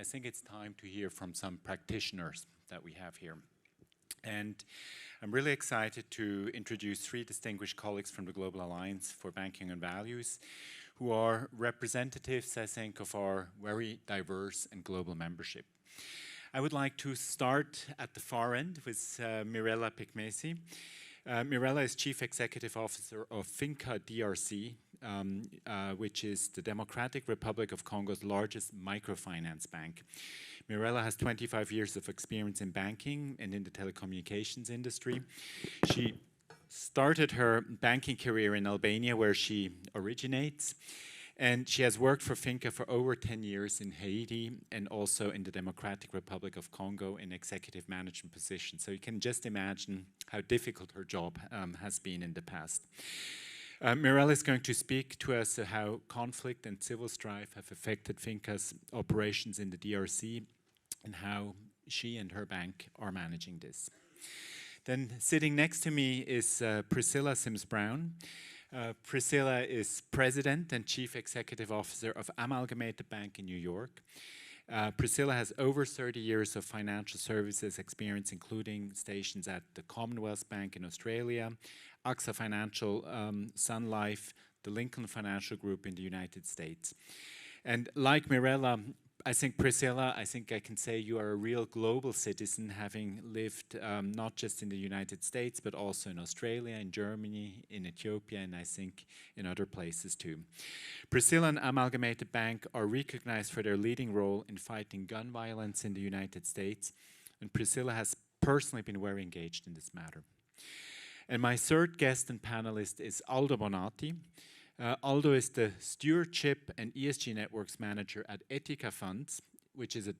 think it's time to hear from some practitioners that we have here. And I'm really excited to introduce three distinguished colleagues from the Global Alliance for Banking and Values, who are representatives, I think, of our very diverse and global membership. I would like to start at the far end with Mirela Pekmezi. Mirela is Chief Executive Officer of FINCA DRC, which is the Democratic Republic of Congo's largest microfinance bank. Mirela has 25 years of experience in banking and in the telecommunications industry. She started her banking career in Albania, where she originates, and she has worked for FINCA for over 10 years in Haiti and also in the Democratic Republic of Congo in executive management positions. So you can just imagine how difficult her job has been in the past. Mirela is going to speak to us how conflict and civil strife have affected FINCA's operations in the DRC and how she and her bank are managing this. Then sitting next to me is Priscilla Sims-Brown. Priscilla is President and Chief Executive Officer of Amalgamated Bank in New York. Priscilla has over 30 years of financial services experience, including stations at the Commonwealth Bank in Australia, AXA Financial, Sun Life, the Lincoln Financial Group in the United States. And like Mirela, I think, Priscilla, I think I can say you are a real global citizen, having lived not just in the United States, but also in Australia, in Germany, in Ethiopia, and I think in other places too. Priscilla and Amalgamated Bank are recognized for their leading role in fighting gun violence in the United States, and Priscilla has personally been very engaged in this matter. And my third guest and panelist is Aldo Bonati. Aldo is the Stewardship and ESG Networks Manager at Etica Funds, which is,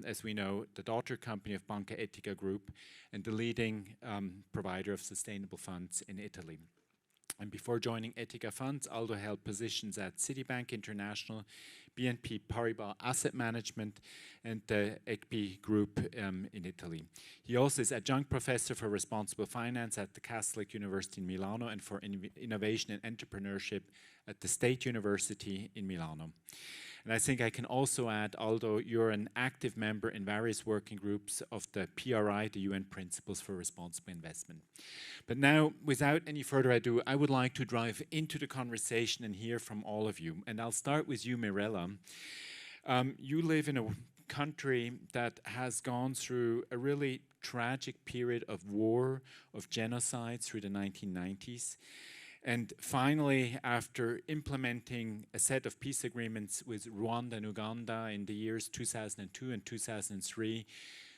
as we know, the daughter company of Banca Etica Group and the leading provider of sustainable funds in Italy. And before joining Etica Funds, Aldo held positions at Citibank International, BNP Paribas Asset Management, and the ECB Group in Italy. He also is adjunct professor for responsible finance at the Catholic University in Milano and for innovation and entrepreneurship at the State University in Milano. And I think I can also add, Aldo, you're an active member in various working groups of the PRI, the UN Principles for Responsible Investment. But now, without any further ado, I would like to dive into the conversation and hear from all of you. And I'll start with you, Mirela. You live in a country that has gone through a really tragic period of war, of genocide through the 1990s. And finally, after implementing a set of peace agreements with Rwanda and Uganda in the years 2002 and 2003,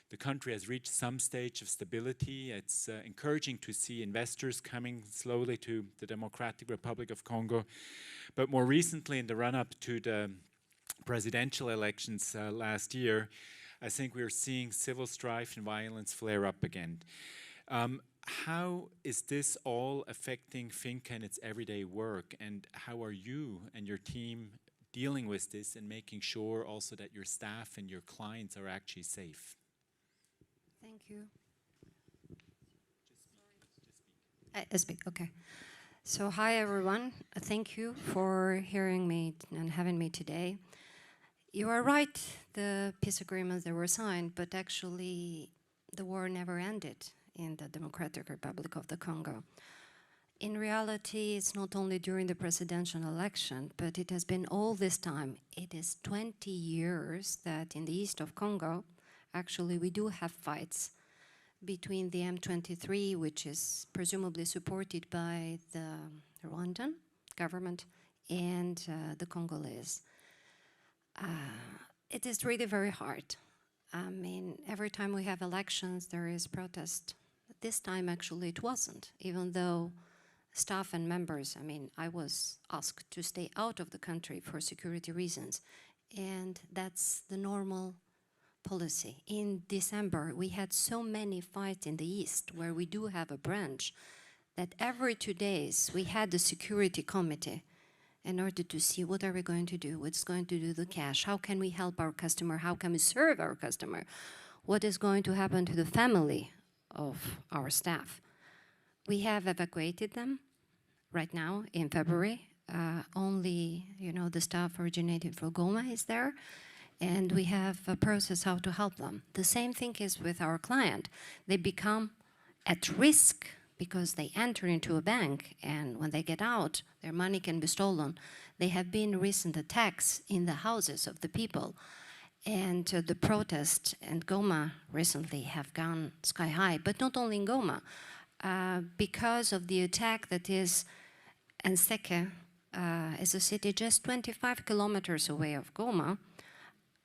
the country has reached some stage of stability. It's encouraging to see investors coming slowly to the Democratic Republic of Congo. But more recently, in the run-up to the presidential elections last year, I think we're seeing civil strife and violence flare up again. How is this all affecting FINCA and its everyday work, and how are you and your team dealing with this and making sure also that your staff and your clients are actually safe? Thank you. Just speak. Okay. So hi everyone. Thank you for hearing me and having me today. You are right, the peace agreements that were signed, but actually the war never ended in the Democratic Republic of the Congo. In reality, it's not only during the presidential election, but it has been all this time. It is 20 years that in the east of Congo, actually we do have fights between the M23, which is presumably supported by the Rwandan government, and the Congolese. It is really very hard. I mean, every time we have elections, there is protest. This time, actually, it wasn't, even though staff and members, I mean, I was asked to stay out of the country for security reasons, and that's the normal policy. In December, we had so many fights in the east, where we do have a branch, that every 2 days, we had the security committee in order to see what are we going to do, what's going to do the cash, how can we help our customer, how can we serve our customer, what is going to happen to the family of our staff. We have evacuated them right now in February. Only, the staff originated from Goma is there. and we have a process how to help them. The same thing is with our client. They become at risk because they enter into a bank, and when they get out, their money can be stolen. There have been recent attacks in the houses of the people, and the protests in Goma recently have gone sky high, but not only in Goma. Because of the attack that is Nseke, is a city just 25 kilometers away of Goma,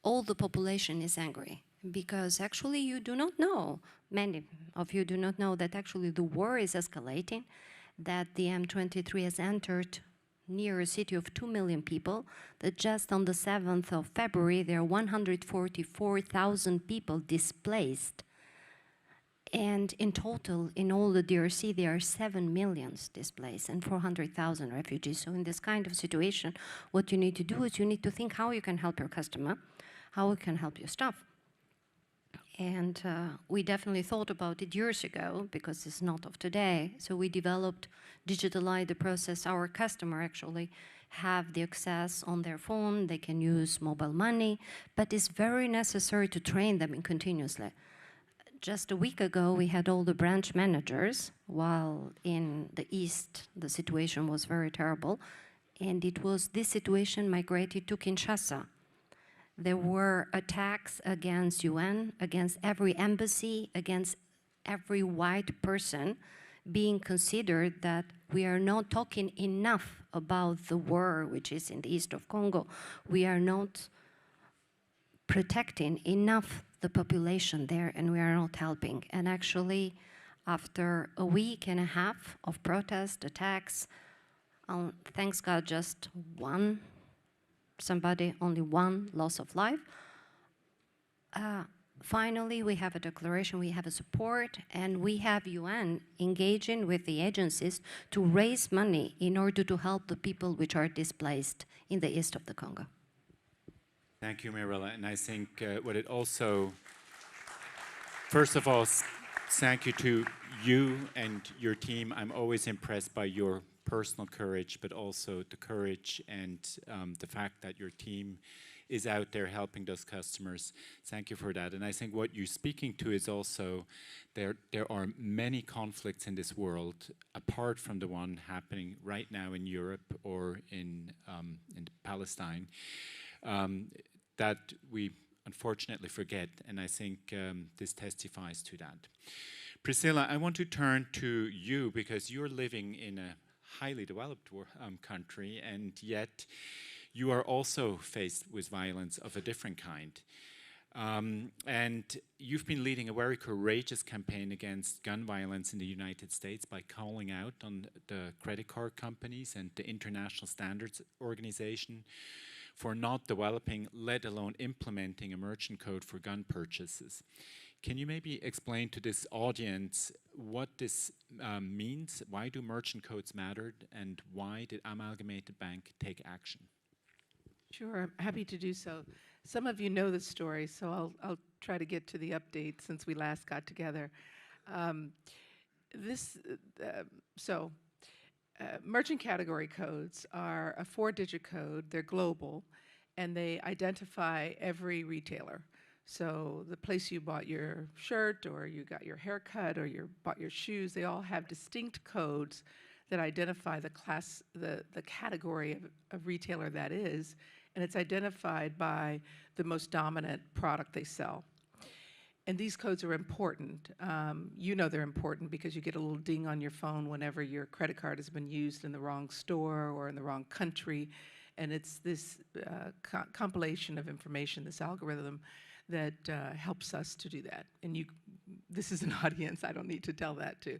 all the population is angry because actually you do not know, many of you do not know that actually the war is escalating, that the M23 has entered near a city of 2 million people, that just on the 7th of February there are 144,000 people displaced. And in total, in all the DRC, there are 7 million displaced and 400,000 refugees. So in this kind of situation, what you need to do is you need to think how you can help your customer, how you can help your staff. And we definitely thought about it years ago because it's not of today. So we developed, digitalized the process. Our customer actually have the access on their phone. They can use mobile money, but it's very necessary to train them continuously. Just a week ago, we had all the branch managers, while in the East, the situation was very terrible. And it was this situation migrated to Kinshasa. There were attacks against UN, against every embassy, against every white person, being considered that we are not talking enough about the war which is in the east of Congo. We are not protecting enough the population there, and we are not helping. And actually, after a week and a half of protest, attacks, thanks God, just only one loss of life. Finally, we have a declaration, we have a support, and we have UN engaging with the agencies to raise money in order to help the people which are displaced in the east of the Congo. Thank you, Mirela. And I think what it also, first of all, thank you to you and your team. I'm always impressed by your personal courage, but also the courage and the fact that your team is out there helping those customers. Thank you for that. And I think what you're speaking to is also there are many conflicts in this world, apart from the one happening right now in Europe or in Palestine, that we unfortunately forget. And I think this testifies to that. Priscilla, I want to turn to you because you're living in a highly developed country, and yet you are also faced with violence of a different kind. And you've been leading a very courageous campaign against gun violence in the United States by calling out on the credit card companies and the International Standards Organization for not developing, let alone implementing, a merchant code for gun purchases. Can you maybe explain to this audience what this means? Why do merchant codes matter, and why did Amalgamated Bank take action? Sure, I'm happy to do so. Some of you know the story, so I'll try to get to the update since we last got together. Merchant category codes are a 4-digit code. They're global, and they identify every retailer. So the place you bought your shirt, or you got your haircut, or you bought your shoes, they all have distinct codes that identify the class, the category of retailer that is, and it's identified by the most dominant product they sell. And these codes are important. You know they're important because you get a little ding on your phone whenever your credit card has been used in the wrong store or in the wrong country. And it's this compilation of information, this algorithm, that helps us to do that. And this is an audience, I don't need to tell that to.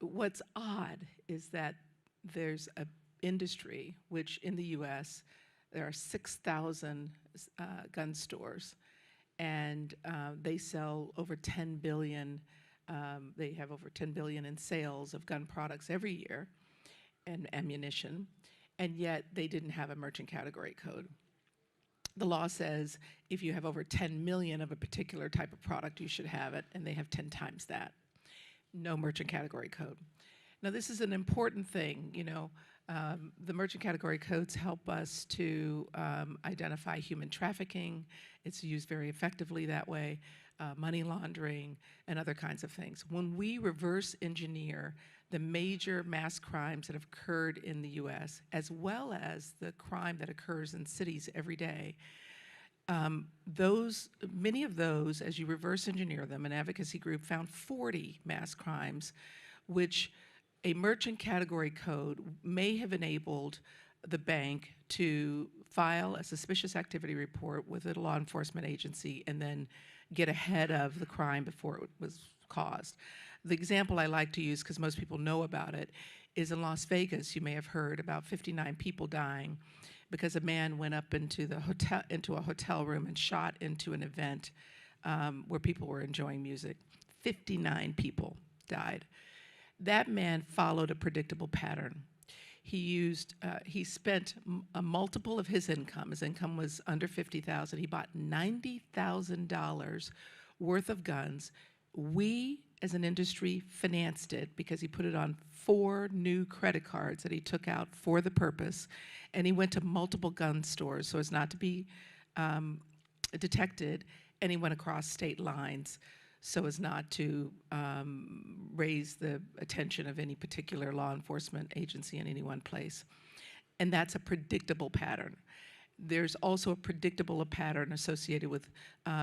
What's odd is that there's an industry, which in the US, there are 6,000 gun stores, and they sell over 10 billion, they have over 10 billion in sales of gun products every year, and ammunition, and yet they didn't have a merchant category code. The law says if you have over 10 million of a particular type of product, you should have it, and they have 10 times that. No merchant category code. Now, this is an important thing, you know. The merchant category codes help us to identify human trafficking. It's used very effectively that way, money laundering, and other kinds of things. When we reverse engineer the major mass crimes that have occurred in the US, as well as the crime that occurs in cities every day, many of those, as you reverse engineer them, an advocacy group found 40 mass crimes, which a merchant category code may have enabled the bank to file a suspicious activity report with a law enforcement agency and then get ahead of the crime before it was caused. The example I like to use, because most people know about it, is in Las Vegas. You may have heard about 59 people dying because a man went up into a hotel room and shot into an event where people were enjoying music. 59 people died. That man followed a predictable pattern. He spent a multiple of his income. His income was under $50,000. He bought $90,000 worth of guns. We, as an industry, financed it because he put it on 4 new credit cards that he took out for the purpose, and he went to multiple gun stores so as not to be detected, and he went across state lines so as not to raise the attention of any particular law enforcement agency in any one place. And that's a predictable pattern. There's also a predictable pattern associated with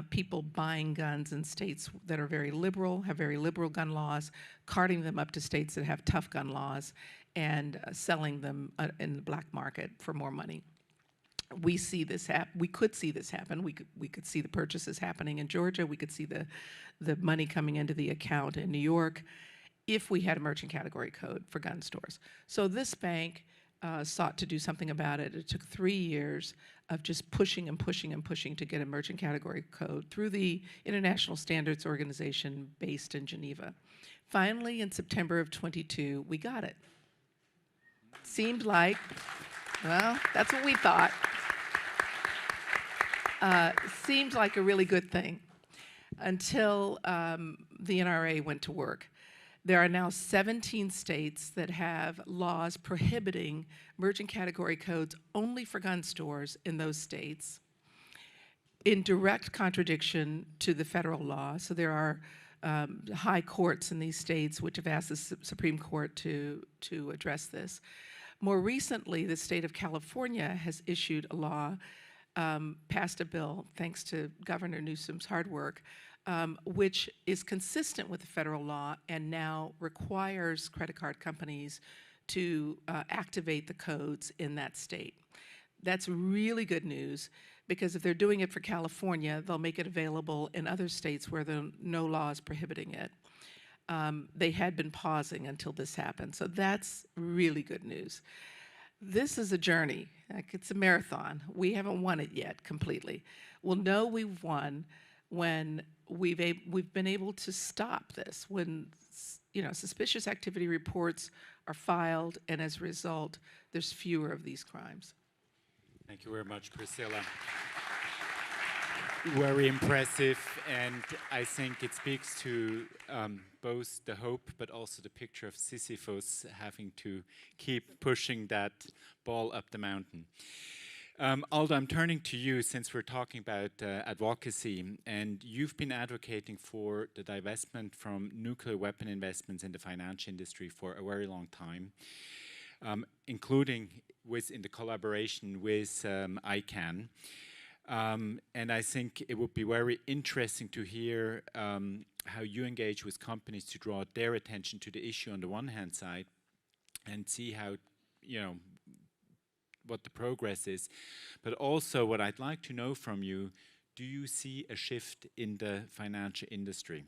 people buying guns in states that are very liberal, have very liberal gun laws, carting them up to states that have tough gun laws, and selling them in the black market for more money. We see this happen. We could see this happen. We could see the purchases happening in Georgia. We could see the money coming into the account in New York if we had a merchant category code for gun stores. So this bank sought to do something about it. It took 3 years of just pushing and pushing and pushing to get a merchant category code through the International Standards Organization based in Geneva. Finally, in September of 22, we got it. Seemed like, well, that's what we thought. Seemed like a really good thing until the NRA went to work. There are now 17 states that have laws prohibiting merchant category codes only for gun stores in those states, in direct contradiction to the federal law. So there are high courts in these states which have asked the Supreme Court to address this. More recently, the state of California has issued a law, passed a bill, thanks to Governor Newsom's hard work, which is consistent with the federal law and now requires credit card companies to activate the codes in that state. That's really good news, because if they're doing it for California, they'll make it available in other states where there are no laws prohibiting it. They had been pausing until this happened, so that's really good news. This is a journey. Like, it's a marathon. We haven't won it yet completely. We'll know we've won when we've been able to stop this, when suspicious activity reports are filed, and as a result, there's fewer of these crimes. Thank you very much, Priscilla. Very impressive, and I think it speaks to both the hope but also the picture of Sisyphus having to keep pushing that ball up the mountain. Aldo, I'm turning to you since we're talking about advocacy, and you've been advocating for the divestment from nuclear weapon investments in the financial industry for a very long time, including in the collaboration with ICANN. And I think it would be very interesting to hear how you engage with companies to draw their attention to the issue on the one hand side and see how, what the progress is. But also what I'd like to know from you, do you see a shift in the financial industry?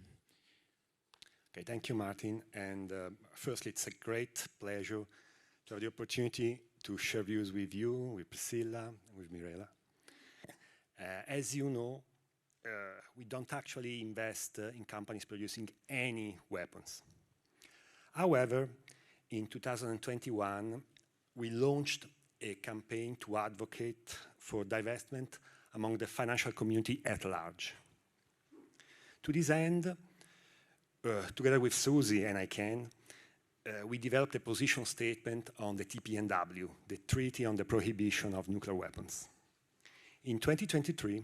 Okay, thank you, Martin. And firstly, it's a great pleasure to have the opportunity to share views with you, with Priscilla, with Mirela. As you know, we don't actually invest in companies producing any weapons. However, in 2021, we launched a campaign to advocate for divestment among the financial community at large. To this end, together with Susie and ICANN, we developed a position statement on the TPNW, the Treaty on the Prohibition of Nuclear Weapons. In 2023,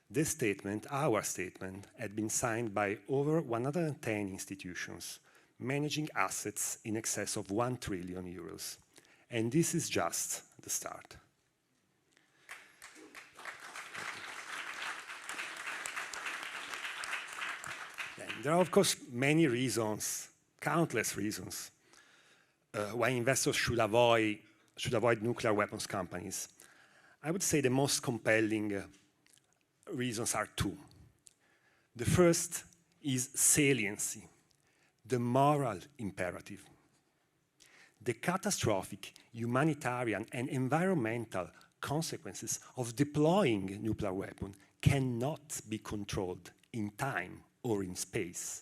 this statement, our statement, had been signed by over 110 institutions, managing assets in excess of 1 trillion euros. And this is just the start. And there are, of course, many reasons, countless reasons, why investors should avoid nuclear weapons companies. I would say the most compelling reasons are two. The first is saliency, the moral imperative. The catastrophic humanitarian and environmental consequences of deploying nuclear weapons cannot be controlled in time or in space.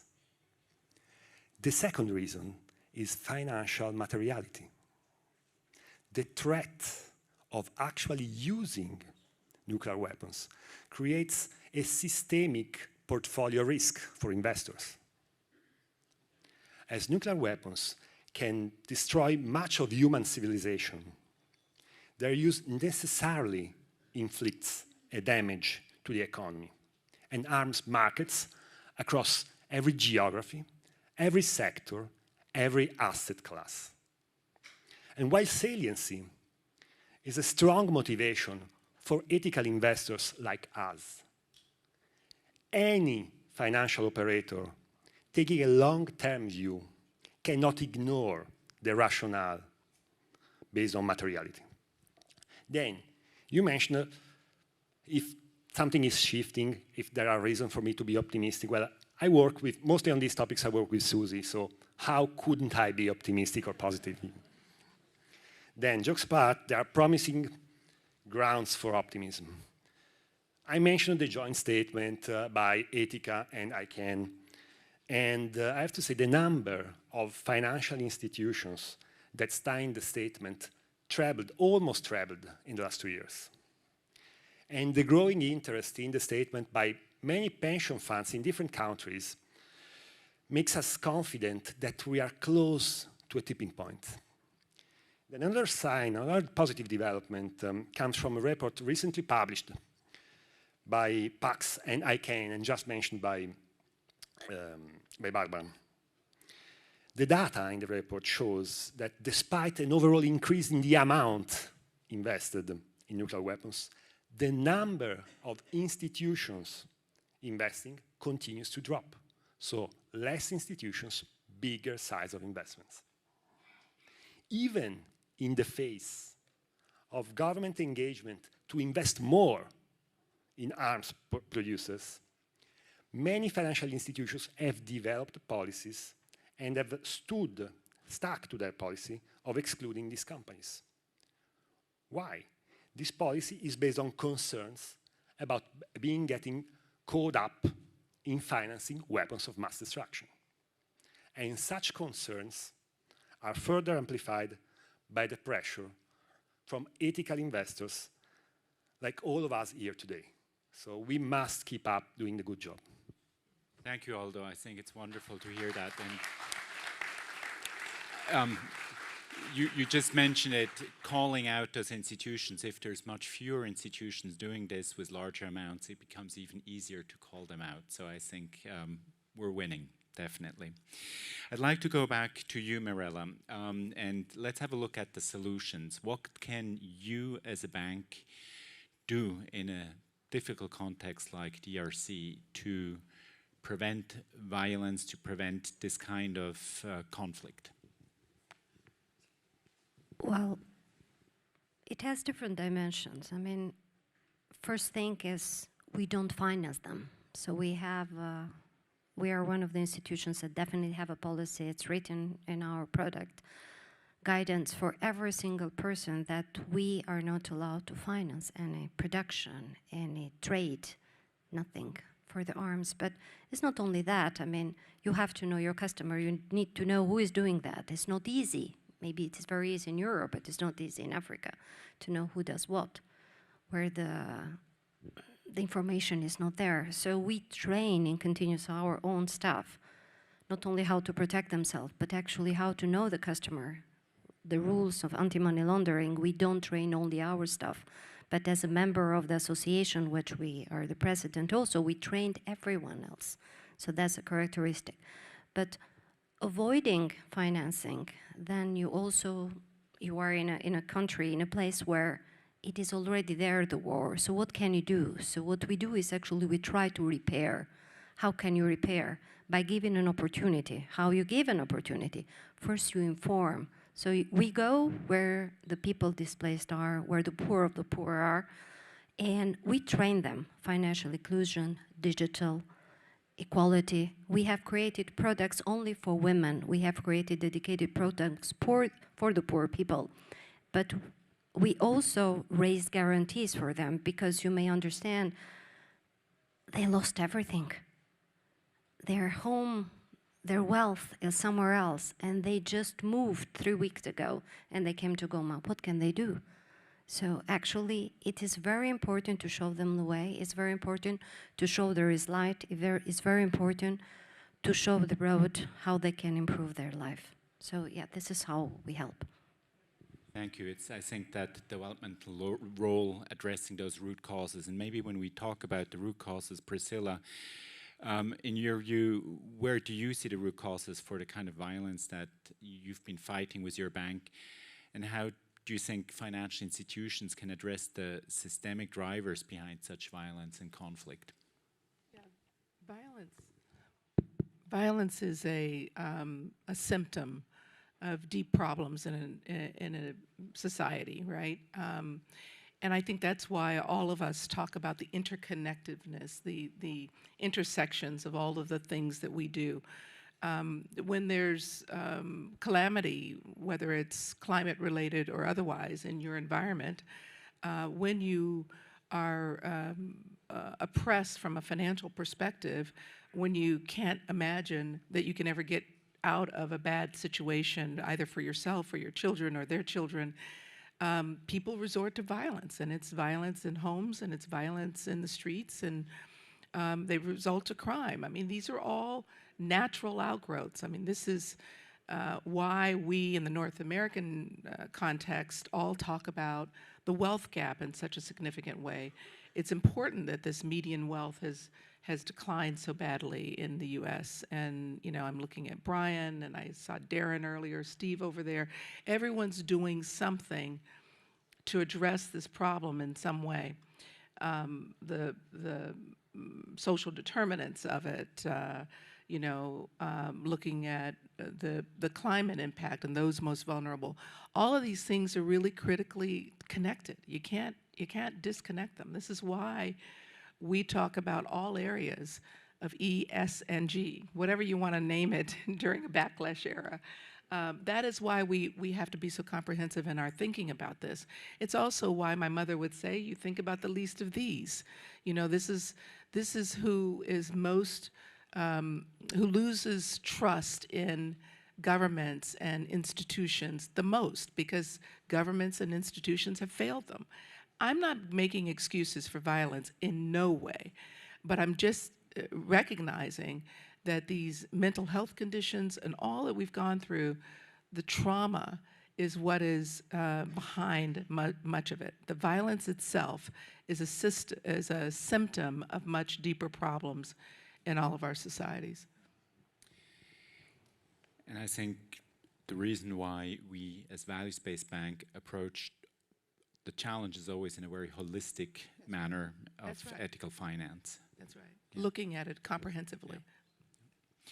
The second reason is financial materiality. The threat of actually using nuclear weapons creates a systemic portfolio risk for investors. As nuclear weapons can destroy much of human civilization, their use necessarily inflicts a damage to the economy and harms markets across every geography, every sector, every asset class. And while saliency is a strong motivation for ethical investors like us, any financial operator taking a long-term view cannot ignore the rationale based on materiality. Then, you mentioned if something is shifting, if there are reasons for me to be optimistic. Well, I work with, mostly on these topics, I work with Susie, so how couldn't I be optimistic or positive? Then, jokes apart, there are promising grounds for optimism. I mentioned the joint statement by Etica and ICANN, and I have to say the number of financial institutions that signed the statement almost trebled in the last 2 years. And the growing interest in the statement by many pension funds in different countries makes us confident that we are close to a tipping point. Then another sign, another positive development comes from a report recently published by Pax and ICANN, and just mentioned by Barbara. The data in the report shows that despite an overall increase in the amount invested in nuclear weapons, the number of institutions investing continues to drop. So less institutions, bigger size of investments. Even in the face of government engagement to invest more in arms producers, many financial institutions have developed policies and have stuck to their policy of excluding these companies. Why? This policy is based on concerns about getting caught up in financing weapons of mass destruction. And such concerns are further amplified by the pressure from ethical investors like all of us here today. So we must keep up doing the good job. Thank you, Aldo. I think it's wonderful to hear that. And you just mentioned it, calling out those institutions. If there's much fewer institutions doing this with larger amounts, it becomes even easier to call them out. So I think we're winning, definitely. I'd like to go back to you, Mirela, and let's have a look at the solutions. What can you as a bank do in a difficult context like DRC to prevent violence, to prevent this kind of conflict? Well, it has different dimensions. I mean, first thing is we don't finance them. So we are one of the institutions that definitely have a policy. It's written in our product guidance for every single person that we are not allowed to finance any production, any trade, nothing for the arms. But it's not only that. I mean, you have to know your customer. You need to know who is doing that. It's not easy. Maybe it is very easy in Europe, but it's not easy in Africa to know who does what, where the information is not there. So we train and continues our own staff not only how to protect themselves, but actually how to know the customer. The rules of anti-money laundering, we don't train only our staff, but as a member of the association, which we are the president also, we trained everyone else. So that's a characteristic. But avoiding financing, then you are in a country, in a place where it is already there, the war. So what can you do? So what we do is actually we try to repair. How can you repair? By giving an opportunity. How you give an opportunity? First you inform. So we go where the people displaced are, where the poor of the poor are, and we train them, financial inclusion, digital, equality. We have created products only for women. We have created dedicated products for the poor people. But we also raise guarantees for them because you may understand they lost everything. Their home, their wealth is somewhere else, and they just moved 3 weeks ago, and they came to Goma. What can they do? So actually, it is very important to show them the way. It's very important to show there is light. It's very important to show the road how they can improve their life. So yeah, this is how we help. Thank you. I think that developmental role addressing those root causes, and maybe when we talk about the root causes, Priscilla, in your view, where do you see the root causes for the kind of violence that you've been fighting with your bank, and how do you think financial institutions can address the systemic drivers behind such violence and conflict? Yeah, violence is a symptom of deep problems in a society, right? And I think that's why all of us talk about the interconnectedness, the intersections of all of the things that we do. When there's calamity, whether it's climate related or otherwise in your environment, when you are oppressed from a financial perspective, when you can't imagine that you can ever get out of a bad situation, either for yourself or your children or their children, people resort to violence, and it's violence in homes, and it's violence in the streets, and they result to crime. I mean, these are all natural outgrowths. I mean, this is why we in the North American context all talk about the wealth gap in such a significant way. It's important that this median wealth has declined so badly in the US. And, you know, I'm looking at Brian, and I saw Darren earlier, Steve over there. Everyone's doing something to address this problem in some way. The social determinants of it, you know, looking at the climate impact and those most vulnerable. All of these things are really critically connected. You can't disconnect them. This is why we talk about all areas of E, S, and G, whatever you want to name it during the backlash era. That is why we have to be so comprehensive in our thinking about this. It's also why my mother would say, you think about the least of these. You know, this is who is most, who loses trust in governments and institutions the most, because governments and institutions have failed them. I'm not making excuses for violence in no way, but I'm just recognizing that these mental health conditions and all that we've gone through, the trauma is what is behind much of it. The violence itself is a symptom of much deeper problems in all of our societies. And I think the reason why we, as values-based bank, approach the challenge is always in a very holistic manner of ethical finance. That's right. Yeah. Looking at it comprehensively. Yeah.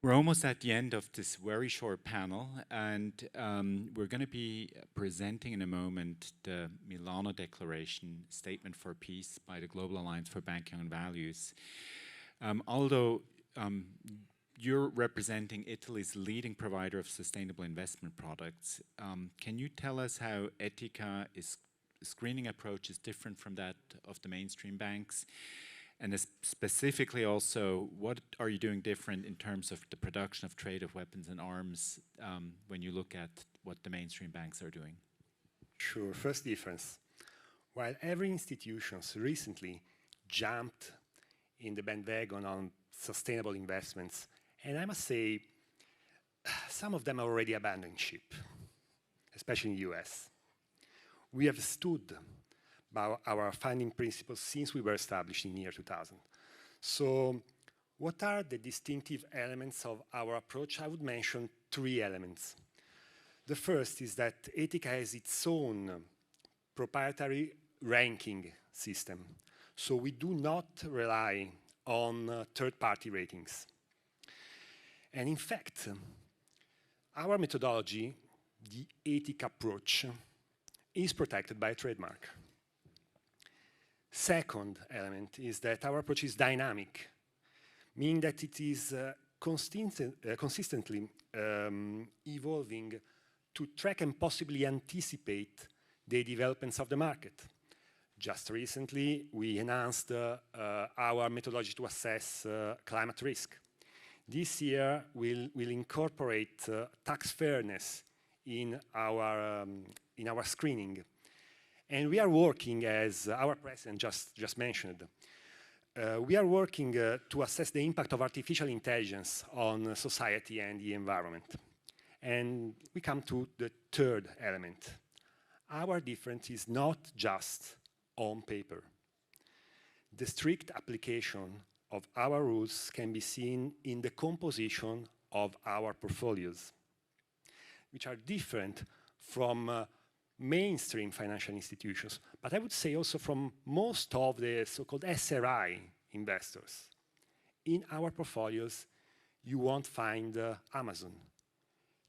We're almost at the end of this very short panel, and we're going to be presenting in a moment the Milano Declaration, Statement for Peace by the Global Alliance for Banking and Values. Aldo, you're representing Italy's leading provider of sustainable investment products. Can you tell us how Etica screening approach is different from that of the mainstream banks? And specifically also, what are you doing different in terms of the production of trade of weapons and arms when you look at what the mainstream banks are doing? Sure. First difference. While every institution recently jumped in the bandwagon on sustainable investments And I must say, some of them are already abandoning ship, especially in the US. We have stood by our founding principles since we were established in the year 2000. So what are the distinctive elements of our approach? I would mention 3 elements. The first is that Etica has its own proprietary ranking system. So we do not rely on third-party ratings. And in fact, our methodology, the Etica approach, is protected by a trademark. Second element is that our approach is dynamic, meaning that it is consistently evolving to track and possibly anticipate the developments of the market. Just recently, we enhanced our methodology to assess climate risk. This year, we'll incorporate tax fairness in our screening. And we are working, as our president just mentioned, we are working to assess the impact of artificial intelligence on society and the environment. And we come to the third element. Our difference is not just on paper. The strict application of our rules can be seen in the composition of our portfolios, which are different from mainstream financial institutions, but I would say also from most of the so-called SRI investors. In our portfolios, you won't find Amazon.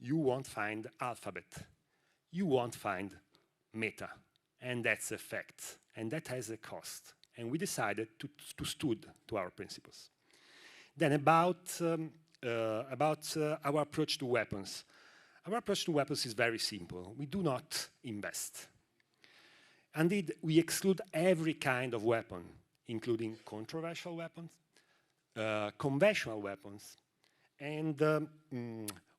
You won't find Alphabet. You won't find Meta. And that's a fact. And that has a cost. And we decided to stood to our principles. Then about our approach to weapons. Our approach to weapons is very simple. We do not invest. Indeed, we exclude every kind of weapon, including controversial weapons, conventional weapons, and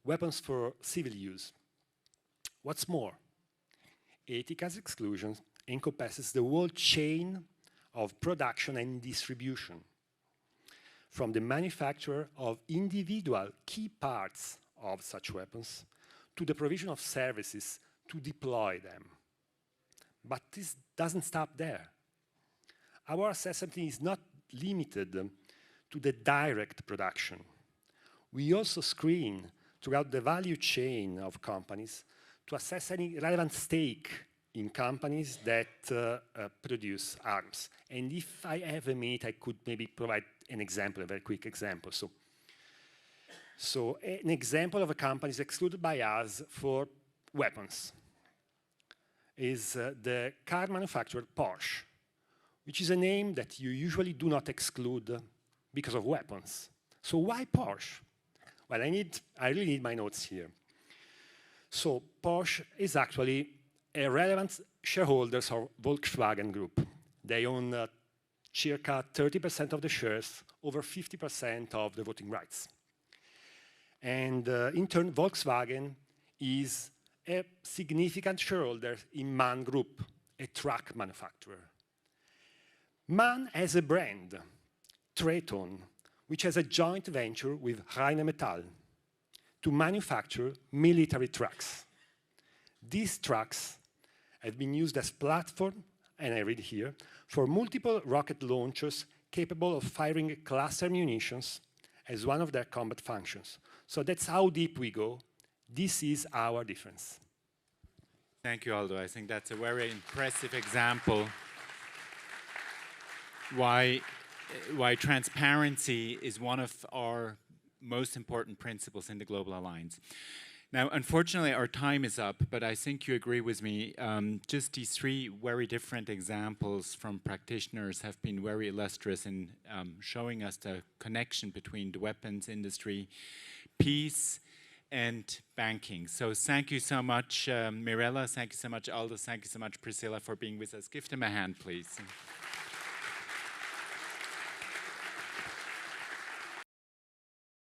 weapons for civil use. What's more, Etica's exclusion encompasses the whole chain of production and distribution, from the manufacture of individual key parts of such weapons to the provision of services to deploy them. But this doesn't stop there. Our assessment is not limited to the direct production. We also screen throughout the value chain of companies to assess any relevant stake in companies that produce arms. And if I have a minute, I could maybe provide an example, a very quick example. So an example of a company is excluded by us for weapons is the car manufacturer Porsche, which is a name that you usually do not exclude because of weapons. So why Porsche? Well, I really need my notes here. So Porsche is actually a relevant shareholder of Volkswagen Group. They own circa 30% of the shares, over 50% of the voting rights. And in turn, Volkswagen is a significant shareholder in MAN Group, a truck manufacturer. MAN has a brand, Traton, which has a joint venture with Rheinmetall to manufacture military trucks. These trucks have been used as platform, and I read here, for multiple rocket launchers capable of firing cluster munitions as one of their combat functions. So that's how deep we go. This is our difference. Thank you, Aldo. I think that's a very impressive example why transparency is one of our most important principles in the Global Alliance. Now, unfortunately, our time is up, but I think you agree with me. Just these 3 very different examples from practitioners have been very illustrious in showing us the connection between the weapons industry, peace, and banking. So thank you so much, Mirela. Thank you so much, Aldo. Thank you so much, Priscilla, for being with us. Give them a hand, please.